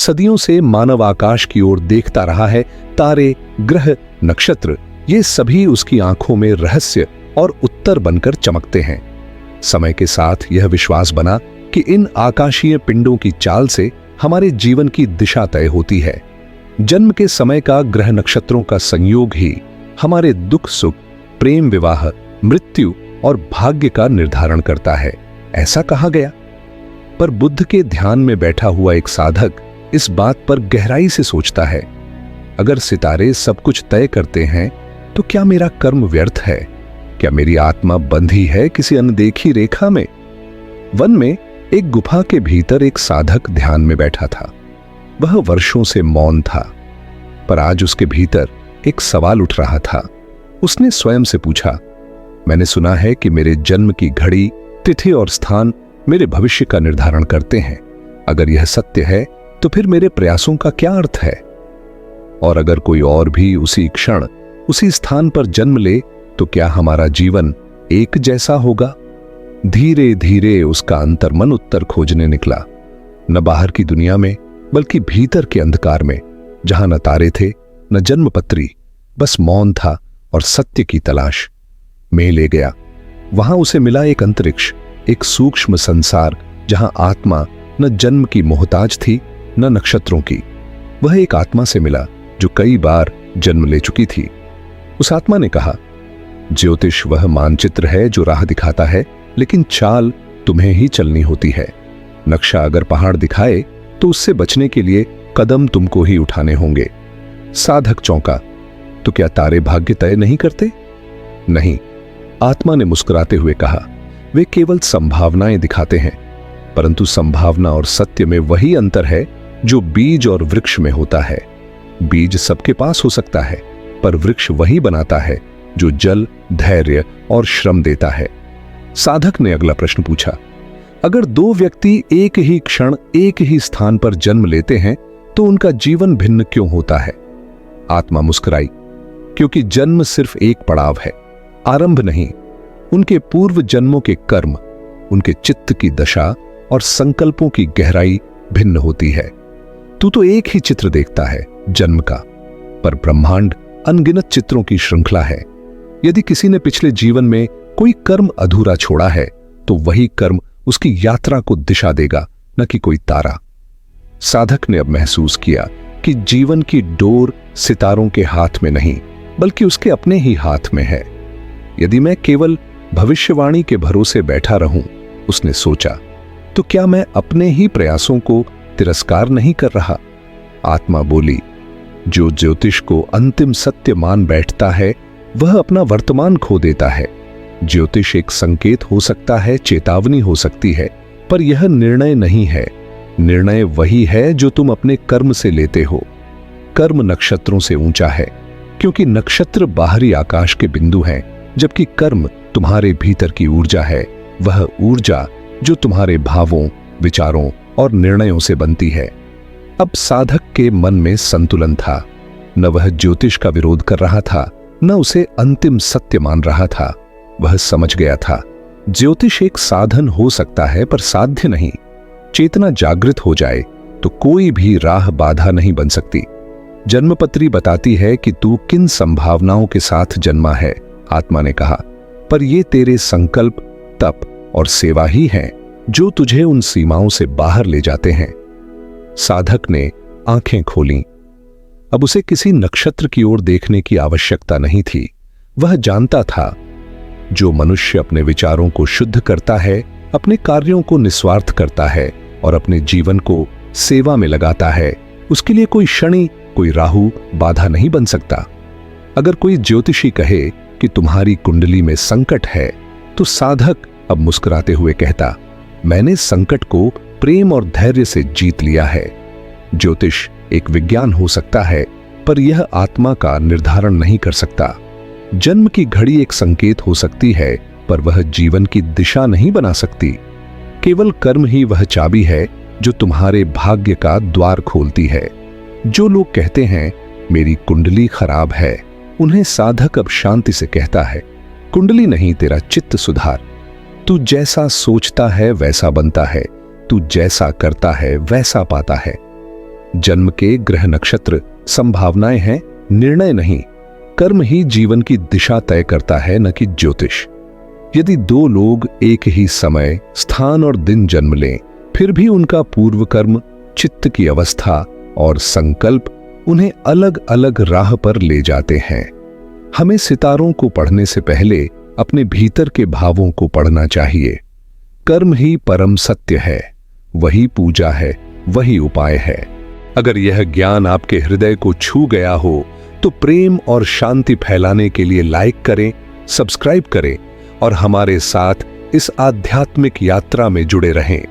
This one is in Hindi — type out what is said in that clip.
सदियों से मानव आकाश की ओर देखता रहा है। तारे, ग्रह, नक्षत्र, ये सभी उसकी आंखों में रहस्य और उत्तर बनकर चमकते हैं। समय के साथ यह विश्वास बना कि इन आकाशीय पिंडों की चाल से हमारे जीवन की दिशा तय होती है। जन्म के समय का ग्रह नक्षत्रों का संयोग ही हमारे दुख सुख, प्रेम विवाह, मृत्यु और भाग्य का निर्धारण करता है, ऐसा कहा गया। पर बुद्ध के ध्यान में बैठा हुआ एक साधक इस बात पर गहराई से सोचता है, अगर सितारे सब कुछ तय करते हैं तो क्या मेरा कर्म व्यर्थ है? क्या मेरी आत्मा बंधी है किसी अनदेखी रेखा में? वन में एक गुफा के भीतर एक साधक ध्यान में बैठा था। वह वर्षों से मौन था, पर आज उसके भीतर एक सवाल उठ रहा था। उसने स्वयं से पूछा, मैंने सुना है कि मेरे जन्म की घड़ी, तिथि और स्थान मेरे भविष्य का निर्धारण करते हैं। अगर यह सत्य है तो फिर मेरे प्रयासों का क्या अर्थ है? और अगर कोई और भी उसी क्षण उसी स्थान पर जन्म ले तो क्या हमारा जीवन एक जैसा होगा? धीरे धीरे उसका अंतर्मन उत्तर खोजने निकला, न बाहर की दुनिया में बल्कि भीतर के अंधकार में, जहां न तारे थे न जन्मपत्री, बस मौन था और सत्य की तलाश में ले गया। वहां उसे मिला एक अंतरिक्ष, एक सूक्ष्म संसार जहां आत्मा न जन्म की मोहताज थी न नक्षत्रों की। वह एक आत्मा से मिला जो कई बार जन्म ले चुकी थी। उस आत्मा ने कहा, ज्योतिष वह मानचित्र है जो राह दिखाता है, लेकिन चाल तुम्हें ही चलनी होती है। नक्शा अगर पहाड़ दिखाए तो उससे बचने के लिए कदम तुमको ही उठाने होंगे। साधक चौंका, तो क्या तारे भाग्य तय नहीं करते? नहीं, आत्मा ने मुस्कुराते हुए कहा, वे केवल संभावनाएं दिखाते हैं, परंतु संभावना और सत्य में वही अंतर है जो बीज और वृक्ष में होता है। बीज सबके पास हो सकता है, पर वृक्ष वही बनाता है जो जल, धैर्य और श्रम देता है। साधक ने अगला प्रश्न पूछा, अगर दो व्यक्ति एक ही क्षण एक ही स्थान पर जन्म लेते हैं तो उनका जीवन भिन्न क्यों होता है? आत्मा मुस्कुराई, क्योंकि जन्म सिर्फ एक पड़ाव है, आरंभ नहीं। उनके पूर्व जन्मों के कर्म, उनके चित्त की दशा और संकल्पों की गहराई भिन्न होती है। तू तो एक ही चित्र देखता है, जन्म का, पर ब्रह्मांड अनगिनत चित्रों की श्रृंखला है। यदि किसी ने पिछले जीवन में कोई कर्म अधूरा छोड़ा है तो वही कर्म उसकी यात्रा को दिशा देगा, न कि कोई तारा। साधक ने अब महसूस किया कि जीवन की डोर सितारों के हाथ में नहीं बल्कि उसके अपने ही हाथ में है। यदि मैं केवल भविष्यवाणी के भरोसे बैठा रहूं, उसने सोचा, तो क्या मैं अपने ही प्रयासों को तिरस्कार नहीं कर रहा? आत्मा बोली, जो ज्योतिष को अंतिम सत्य मान बैठता है वह अपना वर्तमान खो देता है। ज्योतिष एक संकेत हो सकता है, चेतावनी हो सकती है, पर यह निर्णय नहीं है। निर्णय वही है जो तुम अपने कर्म से लेते हो। कर्म नक्षत्रों से ऊंचा है, क्योंकि नक्षत्र बाहरी आकाश के बिंदु हैं, जबकि कर्म तुम्हारे भीतर की ऊर्जा है, वह ऊर्जा जो तुम्हारे भावों, विचारों और निर्णयों से बनती है। अब साधक के मन में संतुलन था। न वह ज्योतिष का विरोध कर रहा था, न उसे अंतिम सत्य मान रहा था। वह समझ गया था, ज्योतिष एक साधन हो सकता है पर साध्य नहीं। चेतना जागृत हो जाए तो कोई भी राह बाधा नहीं बन सकती। जन्मपत्री बताती है कि तू किन संभावनाओं के साथ जन्मा है, आत्मा ने कहा, पर ये तेरे संकल्प, तप और सेवा ही हैं जो तुझे उन सीमाओं से बाहर ले जाते हैं। साधक ने आंखें खोलीं। अब उसे किसी नक्षत्र की ओर देखने की आवश्यकता नहीं थी। वह जानता था, जो मनुष्य अपने विचारों को शुद्ध करता है, अपने कार्यों को निस्वार्थ करता है और अपने जीवन को सेवा में लगाता है, उसके लिए कोई शनि, कोई राहु बाधा नहीं बन सकता। अगर कोई ज्योतिषी कहे कि तुम्हारी कुंडली में संकट है, तो साधक अब मुस्कुराते हुए कहता, मैंने संकट को प्रेम और धैर्य से जीत लिया है। ज्योतिष एक विज्ञान हो सकता है, पर यह आत्मा का निर्धारण नहीं कर सकता। जन्म की घड़ी एक संकेत हो सकती है, पर वह जीवन की दिशा नहीं बना सकती। केवल कर्म ही वह चाबी है जो तुम्हारे भाग्य का द्वार खोलती है। जो लोग कहते हैं मेरी कुंडली खराब है, उन्हें साधक अब शांति से कहता है, कुंडली नहीं, तेरा चित्त सुधार। तू जैसा सोचता है वैसा बनता है, तू जैसा करता है वैसा पाता है। जन्म के ग्रह नक्षत्र संभावनाएं हैं, निर्णय नहीं। कर्म ही जीवन की दिशा तय करता है, न कि ज्योतिष। यदि दो लोग एक ही समय, स्थान और दिन जन्म लें, फिर भी उनका पूर्व कर्म, चित्त की अवस्था और संकल्प उन्हें अलग अलग राह पर ले जाते हैं। हमें सितारों को पढ़ने से पहले अपने भीतर के भावों को पढ़ना चाहिए। कर्म ही परम सत्य है, वही पूजा है, वही उपाय है। अगर यह ज्ञान आपके हृदय को छू गया हो तो प्रेम और शांति फैलाने के लिए लाइक करें, सब्सक्राइब करें और हमारे साथ इस आध्यात्मिक यात्रा में जुड़े रहें।